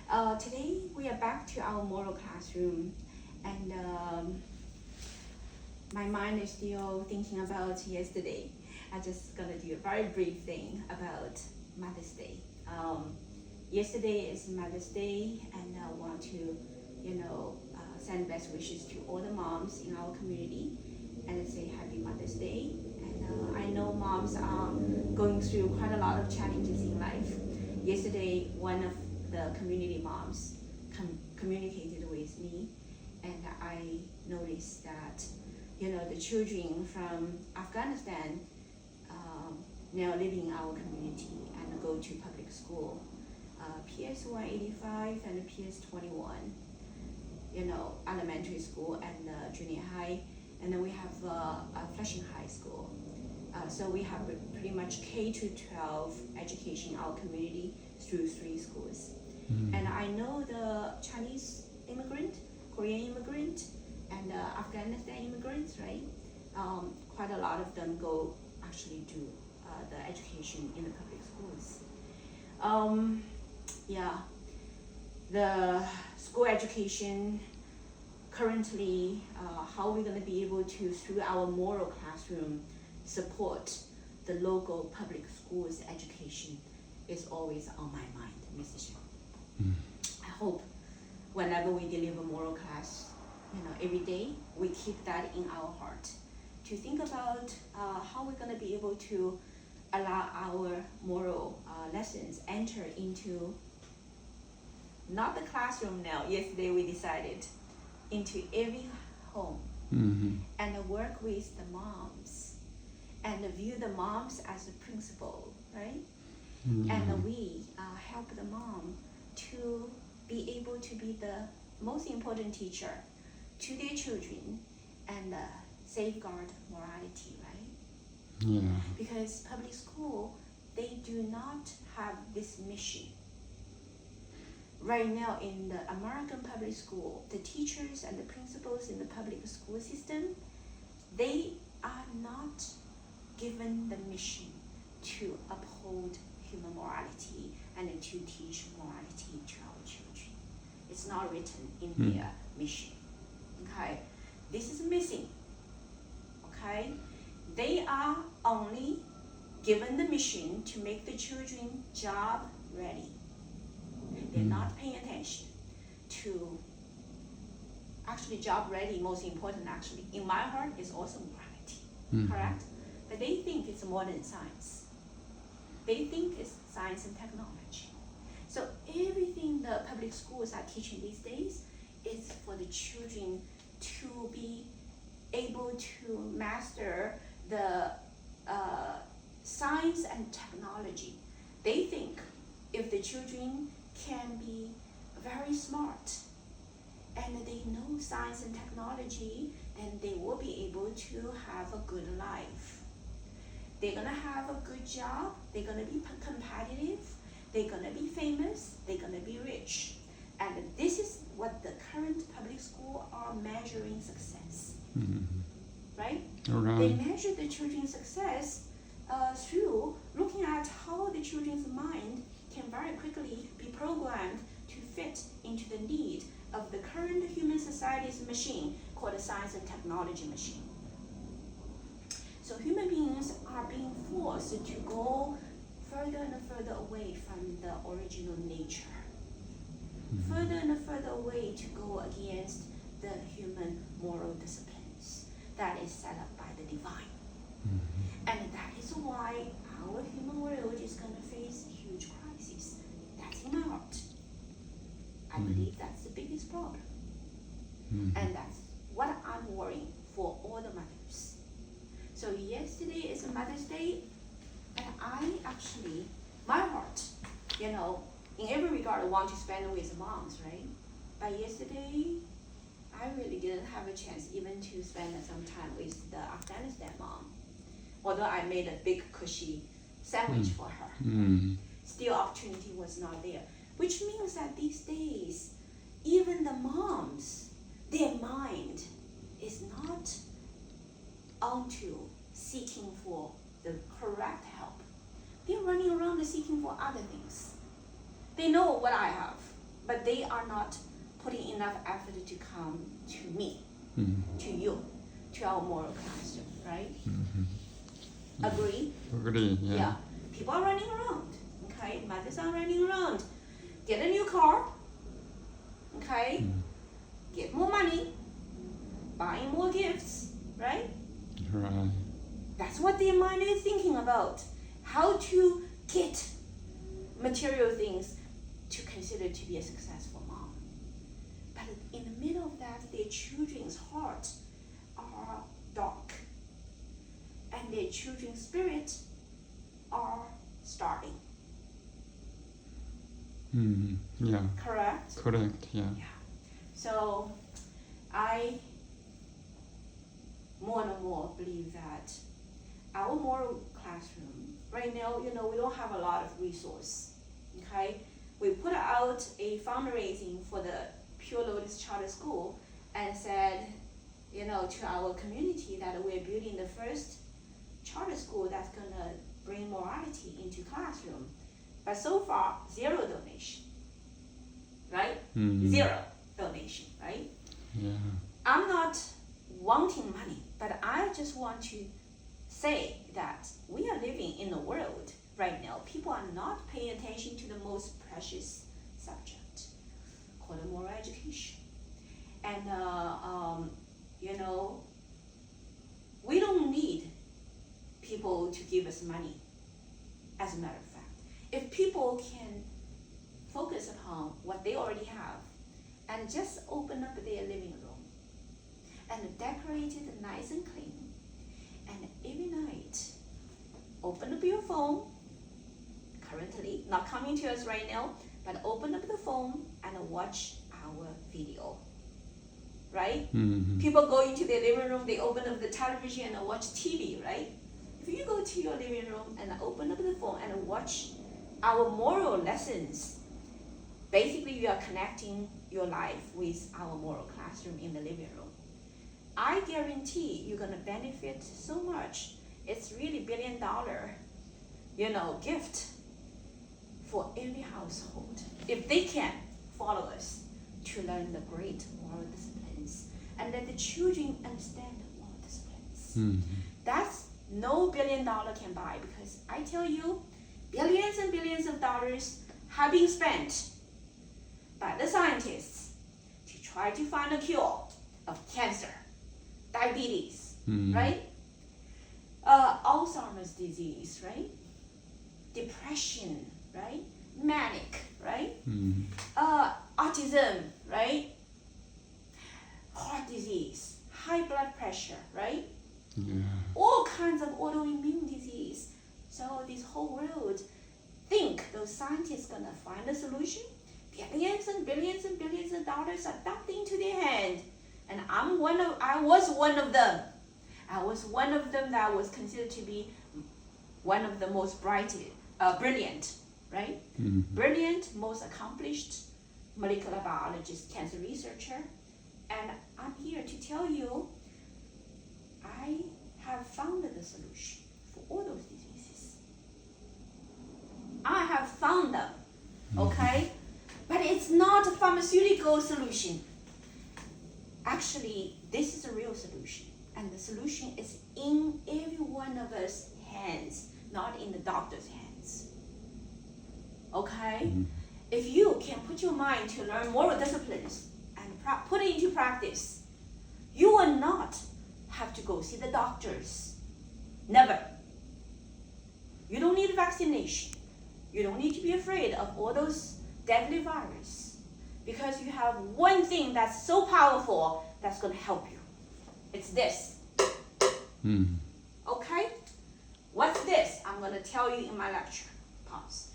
Today we are back to our moral classroom, and my mind is still thinking about yesterday. I'm just gonna do a very brief thing about Mother's Day. Yesterday is Mother's Day, and I want to, send best wishes to all the moms in our community, and say Happy Mother's Day. And I know moms are going through quite a lot of challenges in life. Yesterday, one of the community moms communicated with me, and I noticed that the children from Afghanistan now live in our community and go to public school, PS 185 and PS 21, elementary school and junior high, and then we have a Flushing High School. So we have pretty much K to 12 education in our community through 3 schools. And I know the Chinese immigrant, Korean immigrant, and Afghanistan immigrants, right? Quite a lot of them go actually to the education in the public schools. The school education currently, how we're going to be able to, through our moral classroom, support the local public schools education is always on my mind, Mrs. Xiao. I hope whenever we deliver moral class, every day we keep that in our heart to think about how we're going to be able to allow our moral lessons enter into not the classroom now. Yesterday we decided into every home and work with the moms and view the moms as a principal, right? And we help the mom to be able to be the most important teacher to their children and safeguard morality, right? Yeah. Because public school, they do not have this mission. Right now in the American public school, the teachers and the principals in the public school system, they are not given the mission to uphold human morality and to teach morality to our children. It's not written in their mission. Okay, this is missing. Okay, they are only given the mission to make the children job ready. They're not paying attention to actually job ready. Most important, actually, in my heart, is also morality. Correct? But they think it's modern science. They think it's science and technology. So everything the public schools are teaching these days is for the children to be able to master the science and technology. They think if the children can be very smart and they know science and technology, then they will be able to have a good life. They're gonna have a good job, they're gonna be competitive, they're gonna be famous, they're gonna be rich. And this is what the current public school are measuring success, right? Right. They measure the children's success through looking at how the children's mind can very quickly be programmed to fit into the need of the current human society's machine called the science and technology machine. So human beings are being forced to go further and further away from the original nature, further and further away to go against the human moral disciplines that is set up by the divine. And that is why our human world is going to face huge crises. That's in my heart. I believe that's the biggest problem. And that's what I'm worrying for all the mothers. So yesterday is Mother's Day, and I actually, my heart, in every regard, I want to spend with moms, right? But yesterday, I really didn't have a chance even to spend some time with the Afghanistan mom. Although I made a big cushy sandwich for her, still opportunity was not there. Which means that these days, even the moms, their mind is not onto seeking for the correct help. They're running around seeking for other things. They know what I have. but they are not putting enough effort to come to me, to you, to our moral classroom, right? Agree? Agree, yeah. People are running around, okay? Mothers are running around. Get a new car, okay? Get more money, buying more gifts, right? Right. That's what their mind is thinking about. How to get material things to consider to be a successful mom. But in the middle of that, their children's hearts are dark. And their children's spirits are starving. Yeah. Correct? Correct, yeah. So I more and more believe that our moral classroom, right now, we don't have a lot of resource, okay? We put out a fundraising for the Pure Lotus Charter School and said, to our community that we're building the first charter school that's gonna bring morality into classroom. But so far, 0 donation, right? 0 donation, right? Yeah. I'm not wanting money, but I just want to say that we are living in a world right now. People are not paying attention to the most precious subject called moral education. And, we don't need people to give us money, as a matter of fact. If people can focus upon what they already have and just open up their living room and decorate it nice and clean, and every night open up your phone, currently not coming to us right now, but open up the phone and watch our video, right? People go into their living room, they open up the television and watch TV, right? If you go to your living room and open up the phone and watch our moral lessons, basically you are connecting your life with our moral classroom in the living room. I guarantee you're gonna benefit so much. It's really $1 billion, gift for every household. If they can follow us to learn the great moral disciplines and let the children understand the moral disciplines. That's no $1 billion can buy, because I tell you, billions and billions of dollars have been spent by the scientists to try to find a cure of cancer, diabetes, right? Alzheimer's disease, right? Depression, right? Manic, right? Autism, right? Heart disease, high blood pressure, right? Yeah. All kinds of autoimmune disease. So this whole world think those scientists gonna find a solution. Billions and billions and billions of dollars are dumped into their hand. And I was one of them. I was one of them that was considered to be one of the most brilliant, right? Brilliant, most accomplished molecular biologist, cancer researcher. And I'm here to tell you, I have found the solution for all those diseases. I have found them, okay? But it's not a pharmaceutical solution. Actually, this is a real solution. And the solution is in every one of us' hands, not in the doctor's hands. Okay? If you can put your mind to learn moral disciplines and put it into practice, you will not have to go see the doctors. Never. You don't need vaccination. You don't need to be afraid of all those deadly viruses, because you have one thing that's so powerful that's going to help you. It's this. Okay? What's this? I'm going to tell you in my lecture. Pause.